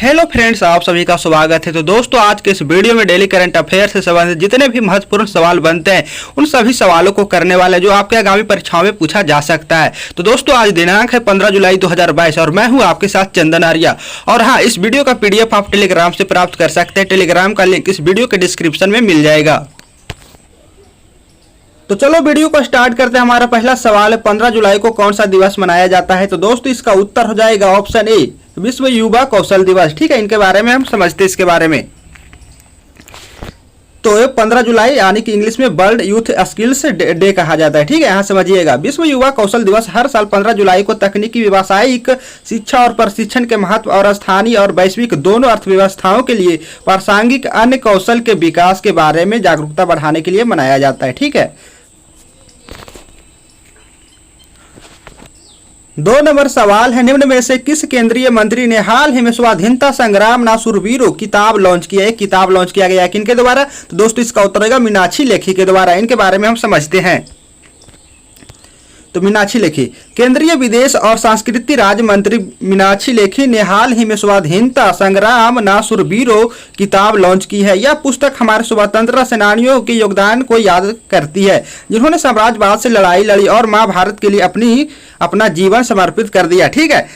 Hello friends, आप सभी का स्वागत है। तो दोस्तों, आज के इस वीडियो में डेली करंट अफेयर से संबंधित जितने भी महत्वपूर्ण सवाल बनते हैं उन सभी सवालों को करने वाले जो आपके आगामी परीक्षाओं में पूछा जा सकता है। तो दोस्तों, आज दिनांक है 15 जुलाई 2022 और मैं हूं आपके साथ चंदन आर्या। और हाँ, इस वीडियो का पीडीएफ आप टेलीग्राम से प्राप्त कर सकते हैं। टेलीग्राम का लिंक इस वीडियो के डिस्क्रिप्शन में मिल जाएगा। तो चलो वीडियो को स्टार्ट करते हैं। हमारा पहला सवाल है, 15 जुलाई को कौन सा दिवस मनाया जाता है? तो दोस्तों, इसका उत्तर हो जाएगा ऑप्शन ए, विश्व युवा कौशल दिवस। ठीक है, इनके बारे में हम समझते हैं इसके बारे में। तो 15 जुलाई यानी कि इंग्लिश में वर्ल्ड यूथ स्किल्स डे कहा जाता है। ठीक है, यहाँ समझिएगा। विश्व युवा कौशल दिवस हर साल 15 जुलाई को तकनीकी, व्यावसायिक शिक्षा और प्रशिक्षण के महत्व और स्थानीय और वैश्विक दोनों अर्थव्यवस्थाओं के लिए प्रासंगिक अन्य कौशल के विकास के बारे में जागरूकता बढ़ाने के लिए मनाया जाता है। ठीक है, 2 नंबर सवाल है, निम्न में से किस केंद्रीय मंत्री ने हाल ही में स्वाधीनता संग्राम ना शूरवीरों किताब लॉन्च किया है? किताब लॉन्च किया गया है किनके द्वारा? तो दोस्तों, इसका उत्तर होगा मीनाक्षी लेखी के द्वारा। इनके बारे में हम समझते हैं। तो मीनाक्षी लेखी, केंद्रीय विदेश और संस्कृति राज्य मंत्री मीनाक्षी लेखी ने हाल ही में स्वाधीनता संग्राम ना शूरवीरों किताब लॉन्च की है। यह पुस्तक हमारे स्वतंत्रता सेनानियों के योगदान को याद करती है, जिन्होंने साम्राज्यवाद से लड़ाई लड़ी और मां भारत के लिए अपना जीवन समर्पित कर दिया। ठीक है,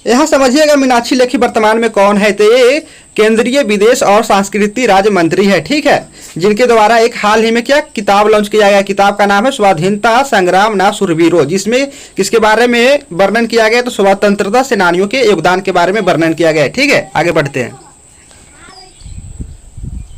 यहाँ समझिएगा मीनाक्षी लेखी वर्तमान में कौन है? तो ये केंद्रीय विदेश और संस्कृति राज्य मंत्री है। ठीक है, जिनके द्वारा एक हाल ही में क्या किताब लॉन्च किया गया। किताब का नाम है स्वाधीनता संग्राम ना शूरवीरों, जिसमें किसके बारे में वर्णन किया गया? तो स्वतंत्रता सेनानियों के योगदान के बारे में वर्णन किया गया है। ठीक है, आगे बढ़ते हैं।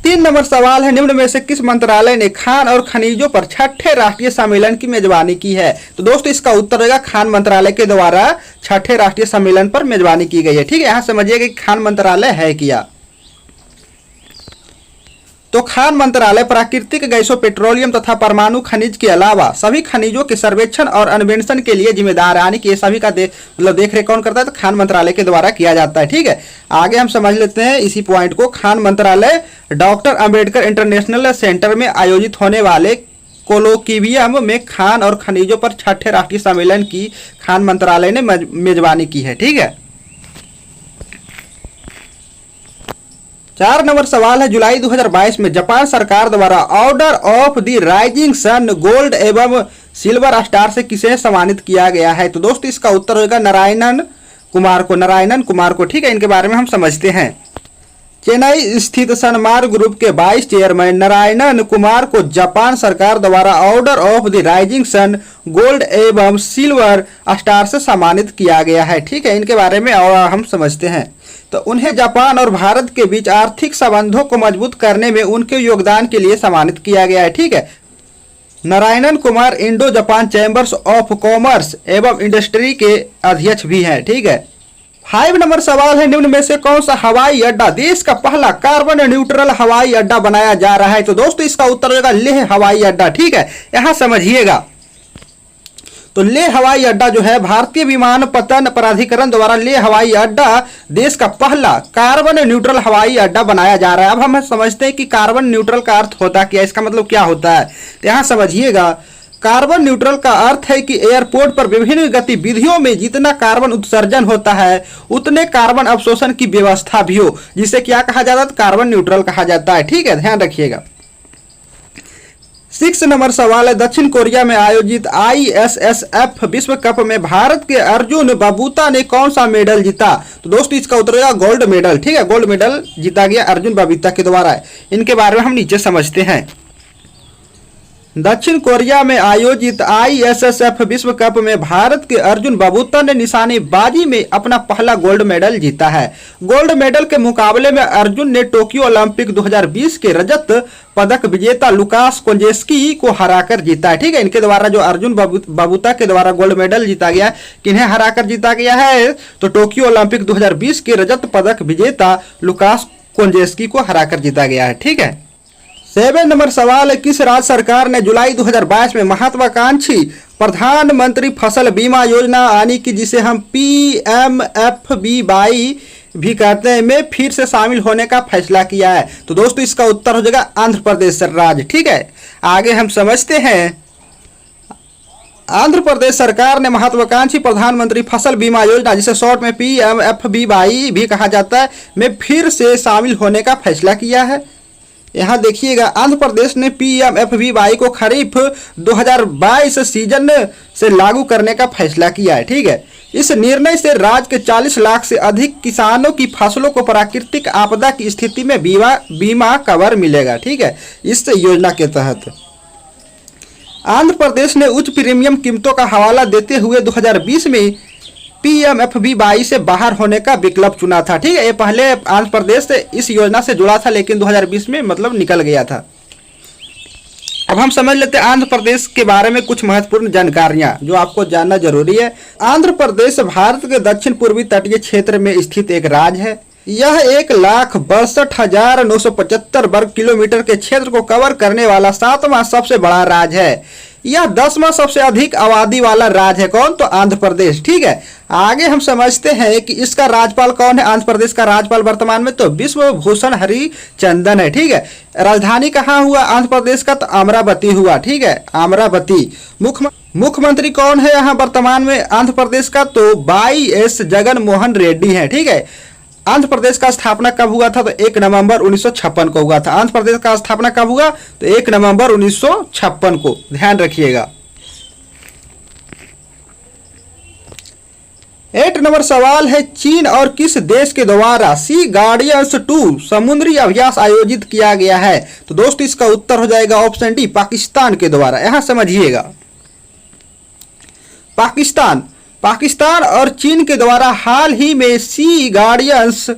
3 नंबर सवाल है, निम्न में से किस मंत्रालय ने खान और खनिजों पर 6ठे राष्ट्रीय सम्मेलन की मेजबानी की है? तो दोस्तों, इसका उत्तर होगा खान मंत्रालय के द्वारा 6ठे राष्ट्रीय सम्मेलन पर मेजबानी की गई है। ठीक है, यहाँ समझिए कि खान मंत्रालय है क्या। तो खान मंत्रालय प्राकृतिक गैसों, पेट्रोलियम तथा परमाणु खनिज के अलावा सभी खनिजों के सर्वेक्षण और अन्वेषण के लिए जिम्मेदार, यानी कि ये सभी का देख रेख कौन करता है? तो खान मंत्रालय के द्वारा किया जाता है। ठीक है, आगे हम समझ लेते हैं इसी पॉइंट को। खान मंत्रालय डॉक्टर अंबेडकर इंटरनेशनल सेंटर में आयोजित होने वाले कोलोक्वियम में खान और खनिजों पर 6ठे राष्ट्रीय सम्मेलन की खान मंत्रालय ने मेजबानी की है। ठीक है, 4 नंबर सवाल है, जुलाई 2022 में जापान सरकार द्वारा order of the rising sun gold एवं सिल्वर स्टार से किसे सम्मानित किया गया है? तो दोस्तों, इसका उत्तर होगा नारायणन कुमार को। ठीक है, इनके बारे में हम समझते हैं। चेन्नई स्थित सनमार्ग ग्रुप के 22 चेयरमैन नारायणन कुमार को जापान सरकार द्वारा order of the rising sun gold एवं सिल्वर स्टार से सम्मानित किया गया है। ठीक है, इनके बारे में हम समझते हैं। तो उन्हें जापान और भारत के बीच आर्थिक संबंधों को मजबूत करने में उनके योगदान के लिए सम्मानित किया गया है। ठीक है, Narayanan Kumar Indo Japan chambers of commerce एवं इंडस्ट्री के अध्यक्ष भी हैं। ठीक है, 5 नंबर सवाल है, निम्न में से कौन सा हवाई अड्डा देश का पहला कार्बन न्यूट्रल हवाई अड्डा बनाया जा रहा है? तो दोस्तों, इसका उत्तर होगा लेह हवाई अड्डा। ठीक है, यहां समझिएगा। तो लेह हवाई अड्डा जो है, भारतीय विमानपत्तन प्राधिकरण द्वारा लेह हवाई अड्डा देश का पहला कार्बन न्यूट्रल हवाई अड्डा बनाया जा रहा है। अब हम समझते हैं कि कार्बन न्यूट्रल का अर्थ होता क्या, इसका मतलब क्या होता है? तो यहाँ समझिएगा, कार्बन न्यूट्रल का अर्थ है कि एयरपोर्ट पर विभिन्न गतिविधियों में जितना कार्बन उत्सर्जन होता है उतने कार्बन अवशोषण की व्यवस्था भी हो, जिसे क्या कहा जाता है? कार्बन न्यूट्रल कहा जाता है। ठीक है, ध्यान रखिएगा। 6 नंबर सवाल है, दक्षिण कोरिया में आयोजित ISSF विश्व कप में भारत के अर्जुन बबूता ने कौन सा मेडल जीता? तो दोस्तों, इसका उत्तर होगा गोल्ड मेडल। ठीक है, गोल्ड मेडल जीता गया अर्जुन बबूता के द्वारा। इनके बारे में हम नीचे समझते हैं। दक्षिण कोरिया में आयोजित ISSF विश्व कप में भारत के अर्जुन बबूता ने निशानेबाजी में अपना पहला गोल्ड मेडल जीता है। गोल्ड मेडल के मुकाबले में अर्जुन ने टोक्यो ओलंपिक 2020 के रजत पदक विजेता लुकास कोंजेस्की को हराकर जीता है। ठीक है, इनके द्वारा जो अर्जुन बबूता के द्वारा गोल्ड मेडल जीता गया, किन्हें हराकर जीता गया है? तो टोक्यो ओलंपिक 2020 के रजत पदक विजेता लुकास कोंजेस्की को हराकर जीता गया है। ठीक है, 7 नंबर सवाल है, किस राज्य सरकार ने जुलाई 2022 में महत्वाकांक्षी प्रधानमंत्री फसल बीमा योजना, यानी कि जिसे हम PMFBY भी कहते हैं, में फिर से शामिल होने का फैसला किया है? तो दोस्तों, इसका उत्तर हो जाएगा आंध्र प्रदेश राज्य। ठीक है, आगे हम समझते हैं। आंध्र प्रदेश सरकार ने महत्वाकांक्षी प्रधानमंत्री फसल बीमा योजना, जिसे शॉर्ट में PMFBY भी कहा जाता है, में फिर से शामिल होने का फैसला किया है। यहाँ देखिएगा, आंध्र प्रदेश ने PMFBY को खरीफ 2022 सीजन से लागू करने का फैसला किया है। ठीक है, इस निर्णय से राज्य के 40 लाख से अधिक किसानों की फसलों को प्राकृतिक आपदा की स्थिति में बीमा कवर मिलेगा। ठीक है, इस योजना के तहत आंध्र प्रदेश ने उच्च प्रीमियम कीमतों का हवाला देते हुए 2020 में PMFBY से बाहर होने का विकल्प चुना था। ठीक है, ये पहले आंध्र प्रदेश से इस योजना से जुड़ा था, लेकिन 2020 में मतलब निकल गया था। अब हम समझ लेते हैं आंध्र प्रदेश के बारे में कुछ महत्वपूर्ण जानकारियां जो आपको जानना जरूरी है। आंध्र प्रदेश भारत के दक्षिण पूर्वी तटीय क्षेत्र में स्थित एक राज्य है। यह 1,62,975 वर्ग किलोमीटर के क्षेत्र को कवर करने वाला 7वां सबसे बड़ा राज्य है। यह 10वां सबसे अधिक आबादी वाला राज्य है। कौन? तो आंध्र प्रदेश। ठीक है, आगे हम समझते हैं कि इसका राज्यपाल कौन है। आंध्र प्रदेश का राज्यपाल वर्तमान में तो विश्व भूषण हरिचंदन है। ठीक है, राजधानी कहाँ हुआ आंध्र प्रदेश का? तो अमरावती हुआ। ठीक है, अमरावती। मुख्यमंत्री कौन है यहाँ वर्तमान में आंध्र प्रदेश का? तो YS जगन मोहन रेड्डी है। ठीक है, आंध्र प्रदेश का स्थापना कब हुआ था? तो 1 नवंबर 1956 को हुआ था। आंध्र प्रदेश का स्थापना कब हुआ? तो 1 नवंबर 1956 को, ध्यान रखिएगा। 8 नंबर सवाल है, चीन और किस देश के द्वारा सी गार्डियंस 2 समुद्री अभ्यास आयोजित किया गया है? तो दोस्तों इसका उत्तर हो जाएगा ऑप्शन डी, पाकिस्तान के द्वारा। यहां समझिएगा, पाकिस्तान और चीन के द्वारा हाल ही में सी गार्डियंस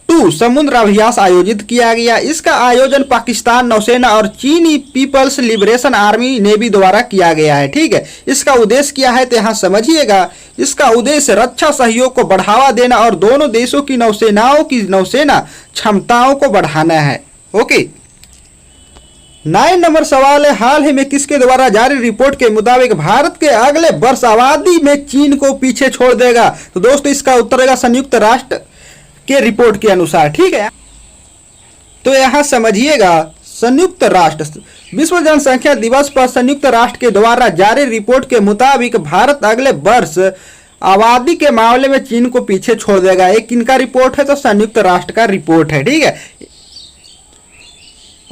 2 समुद्र अभ्यास आयोजित किया गया। इसका आयोजन पाकिस्तान नौसेना और चीनी पीपल्स लिबरेशन आर्मी नेवी द्वारा किया गया है। ठीक है, इसका उद्देश्य क्या है? तो यहाँ समझिएगा, इसका उद्देश्य रक्षा सहयोग को बढ़ावा देना और दोनों देशों की नौसेनाओं की नौसेना क्षमताओं को बढ़ाना है। ओके, 9 नंबर सवाल है, हाल ही में किसके द्वारा जारी रिपोर्ट के मुताबिक भारत के अगले वर्ष आबादी में चीन को पीछे छोड़ देगा? तो दोस्तों इसका उत्तर होगा संयुक्त राष्ट्र के रिपोर्ट के अनुसार। ठीक है, तो यहां समझिएगा, संयुक्त राष्ट्र विश्व जनसंख्या दिवस पर संयुक्त राष्ट्र के द्वारा जारी रिपोर्ट के मुताबिक भारत अगले वर्ष आबादी के मामले में चीन को पीछे छोड़ देगा। एक किनका रिपोर्ट है? तो संयुक्त राष्ट्र का रिपोर्ट है। ठीक है,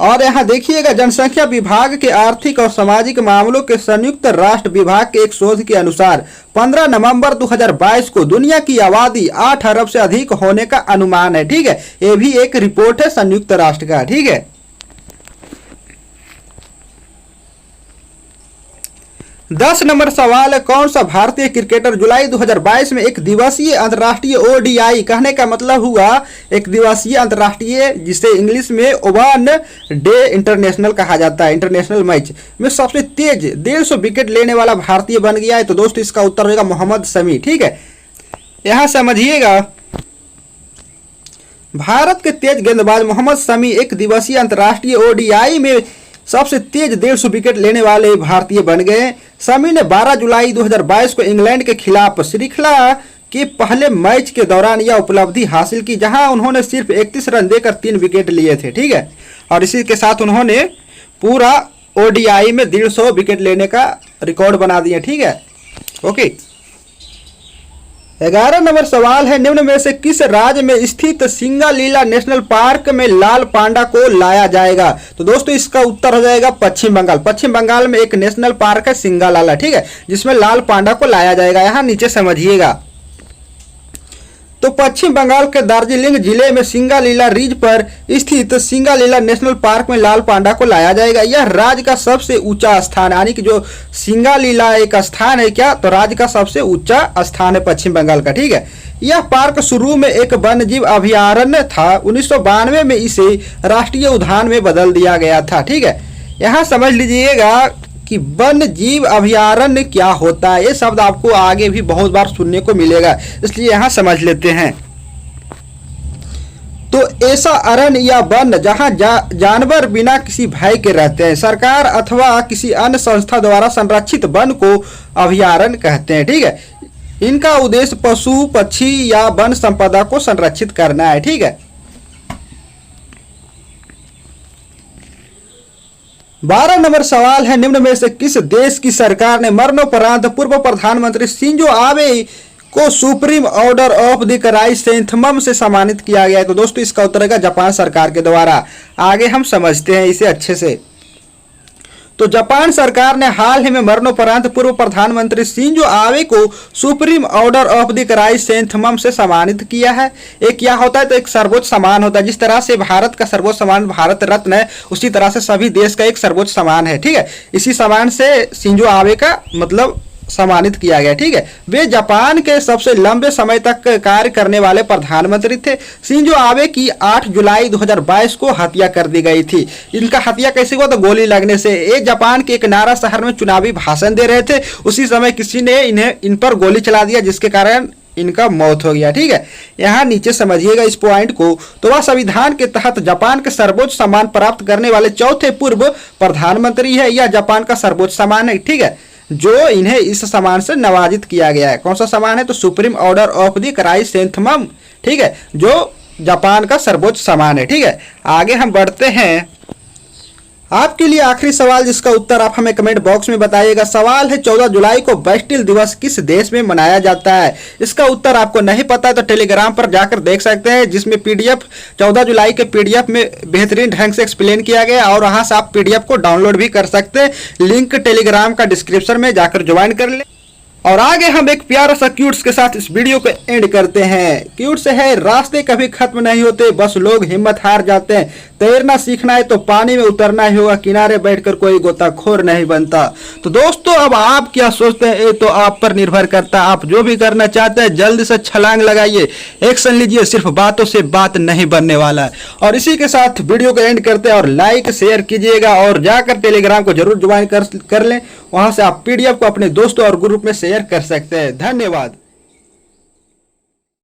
और यहाँ देखिएगा, जनसंख्या विभाग के आर्थिक और सामाजिक मामलों के संयुक्त राष्ट्र विभाग के एक शोध के अनुसार 15 नवंबर 2022 को दुनिया की आबादी 8 अरब से अधिक होने का अनुमान है। ठीक है, ये भी एक रिपोर्ट है संयुक्त राष्ट्र का। ठीक है, 10 नंबर सवाल है, कौन सा भारतीय क्रिकेटर जुलाई 2022 में एक दिवसीय अंतर्राष्ट्रीय ODI, कहने का मतलब हुआ एक दिवसीय अंतर्राष्ट्रीय, जिसे इंग्लिश में ओवन डे इंटरनेशनल कहा जाता है, इंटरनेशनल मैच में सबसे तेज 150 विकेट लेने वाला भारतीय बन गया है? तो दोस्तों इसका उत्तर होगा मोहम्मद शमी। ठीक है, यहां समझिएगा, भारत के तेज गेंदबाज मोहम्मद शमी एक दिवसीय अंतर्राष्ट्रीय ODI में सबसे तेज 150 विकेट लेने वाले भारतीय बन गए। शमी ने 12 जुलाई 2022 को इंग्लैंड के खिलाफ श्रृंखला के पहले मैच के दौरान यह उपलब्धि हासिल की, जहां उन्होंने सिर्फ 31 रन देकर 3 विकेट लिए थे। ठीक है, और इसी के साथ उन्होंने पूरा ODI में 150 विकेट लेने का रिकॉर्ड बना दिया। ठीक है, ओके। 11 नंबर सवाल है, निम्न में से किस राज्य में स्थित सिंगालीला नेशनल पार्क में लाल पांडा को लाया जाएगा? तो दोस्तों इसका उत्तर हो जाएगा पश्चिम बंगाल। पश्चिम बंगाल में एक नेशनल पार्क है सिंगालाला। ठीक है, जिसमें लाल पांडा को लाया जाएगा। यहां नीचे समझिएगा, तो पश्चिम बंगाल के दार्जिलिंग जिले में सिंगालीला रिज पर स्थित सिंगालीला नेशनल पार्क में लाल पांडा को लाया जाएगा। यह राज्य का सबसे ऊंचा स्थान, यानी कि जो सिंगालीला एक स्थान है क्या, तो राज्य का सबसे ऊंचा स्थान है पश्चिम बंगाल का। ठीक है, यह पार्क शुरू में एक वन्यजीव अभयारण्य था। 1992 में इसे राष्ट्रीय उद्यान में बदल दिया गया था। ठीक है, यहाँ समझ लीजिएगा कि वन्य जीव अभयारण्य क्या होता है। ये शब्द आपको आगे भी बहुत बार सुनने को मिलेगा, इसलिए यहां समझ लेते हैं। तो ऐसा अरण्य या वन जहां जानवर बिना किसी भय के रहते हैं। सरकार अथवा किसी अन्य संस्था द्वारा संरक्षित वन को अभयारण्य कहते हैं। ठीक है, इनका उद्देश्य पशु पक्षी या वन संपदा को संरक्षित करना है। ठीक है, 12 नंबर सवाल है, निम्न में से किस देश की सरकार ने मरणोपरांत पूर्व प्रधानमंत्री शिंजो आबे को सुप्रीम ऑर्डर ऑफ द क्राइसेंथमम से सम्मानित किया गया है? तो दोस्तों इसका उत्तर है जापान सरकार के द्वारा। आगे हम समझते हैं इसे अच्छे से। तो जापान सरकार ने हाल ही में मरणोपरांत पूर्व प्रधानमंत्री शिंजो आबे को सुप्रीम ऑर्डर ऑफ द क्राइसेंथमम से सम्मानित किया है। एक क्या होता है, तो एक सर्वोच्च सम्मान होता है। जिस तरह से भारत का सर्वोच्च सम्मान भारत रत्न है, उसी तरह से सभी देश का एक सर्वोच्च सम्मान है। ठीक है, इसी सम्मान से शिंजो आबे का मतलब सम्मानित किया गया। ठीक है, वे जापान के सबसे लंबे समय तक कार्य करने वाले प्रधानमंत्री थे। शिंजो आबे की 8 जुलाई 2022 को हत्या कर दी गई थी। इनका हत्या कैसे हुआ, तो गोली लगने से। ये जापान के एक नारा शहर में चुनावी भाषण दे रहे थे, उसी समय किसी ने इन पर गोली चला दिया, जिसके कारण इनका मौत हो गया। ठीक है, यहाँ नीचे समझिएगा इस पॉइंट को। तो वह संविधान के तहत जापान के सर्वोच्च सम्मान प्राप्त करने वाले चौथे पूर्व प्रधानमंत्री है। यह जापान का सर्वोच्च सम्मान है। ठीक है, जो इन्हें इस सम्मान से नवाजित किया गया है। कौन सा सम्मान है, तो सुप्रीम ऑर्डर ऑफ द क्राइसेंथमम। ठीक है, जो जापान का सर्वोच्च सम्मान है। ठीक है, आगे हम बढ़ते हैं। आपके लिए आखिरी सवाल, जिसका उत्तर आप हमें कमेंट बॉक्स में बताइएगा। सवाल है, 14 जुलाई को बेस्टिल दिवस किस देश में मनाया जाता है? इसका उत्तर आपको नहीं पता है तो टेलीग्राम पर जाकर देख सकते हैं, जिसमें पीडीएफ 14 जुलाई के पीडीएफ में बेहतरीन ढंग से एक्सप्लेन किया गया, और वहां से आप पीडीएफ को डाउनलोड भी कर सकते हैं। लिंक टेलीग्राम का डिस्क्रिप्शन में जाकर ज्वाइन कर लें। और आगे हम एक प्यारा सा क्यूट्स के साथ इस वीडियो को एंड करते हैं। क्यूट्स है, रास्ते कभी खत्म नहीं होते, बस लोग हिम्मत हार जाते हैं। तैरना सीखना है तो पानी में उतरना ही होगा, किनारे बैठकर कोई गोताखोर नहीं बनता। तो दोस्तों, अब आप क्या सोचते हैं, ये तो आप पर निर्भर करता है। आप जो भी करना चाहते हैं जल्दी से छलांग लगाइए, एक्शन लीजिए, सिर्फ बातों से बात नहीं बनने वाला है। और इसी के साथ वीडियो को एंड करते हैं, और लाइक शेयर कीजिएगा, और जाकर टेलीग्राम को जरूर ज्वाइन कर लें। वहां से आप पीडीएफ को अपने दोस्तों और ग्रुप में शेयर कर सकते हैं। धन्यवाद।